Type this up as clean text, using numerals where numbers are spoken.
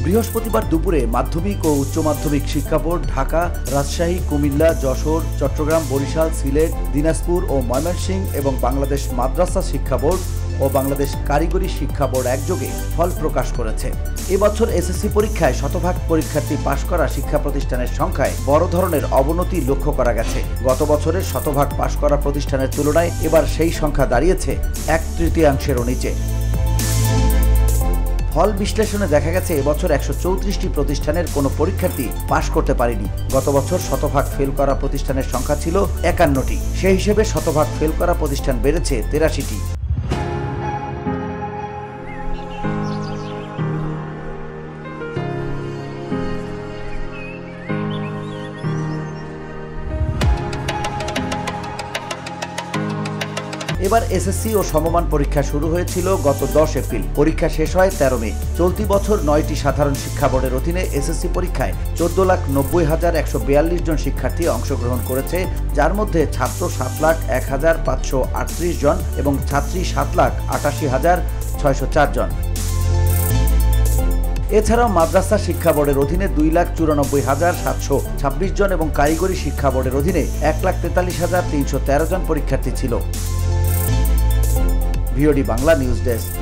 বৃহস্পতিবার দুপুরে মাধ্যমিক ও উচ্চ মাধ্যমিক শিক্ষা বোর্ড ঢাকা, রাজশাহী, কুমিল্লা, যশোর, চট্টগ্রাম, বরিশাল, সিলেট, দিনাজপুর ও ময়মনসিংহ এবং বাংলাদেশ মাদ্রাসা শিক্ষা বোর্ড ও বাংলাদেশ কারিগরি শিক্ষা বোর্ড একযোগে ফল প্রকাশ করেছে। এবছর এসএসসি পরীক্ষায় শতভাগ পরীক্ষার্থী পাশ করা শিক্ষা প্রতিষ্ঠানের সংখ্যায় বড় ধরনের অবনতি লক্ষ্য করা গেছে। গত বছরের শতভাগ পাশ করা প্রতিষ্ঠানের তুলনায় এবার সেই সংখ্যা দাঁড়িয়েছে 1/3-এরও নিচে। ফল বিশ্লেষণে দেখা গেছে এবছর 134টি প্রতিষ্ঠানের কোনো পরীক্ষার্থী পাশ করতে পারেনি। গত বছর শতভাগ ফেল করা প্রতিষ্ঠানের সংখ্যা ছিল 51টি। সেই হিসেবে শতভাগ ফেল করা প্রতিষ্ঠান বেড়েছে 83টি। এবার এসএসসি ও সমমান পরীক্ষা শুরু হয়েছিল গত 10 এপ্রিল। পরীক্ষা শেষ হয় 13 মে। চলতি বছর 9টি সাধারণ শিক্ষা বোর্ডের অধীনে এসএসসি পরীক্ষায় 14,90,142 জন শিক্ষার্থী অংশগ্রহণ করেছে, যার মধ্যে ছাত্র 7,01,538 জন এবং ছাত্রী 7,88,604 জন। এছাড়াও মাদ্রাসা শিক্ষা বোর্ডের অধীনে 2,94,726 জন এবং কারিগরি শিক্ষা বোর্ডের অধীনে 1,43,313 জন পরীক্ষার্থী ছিল। VOD Bangla news desk.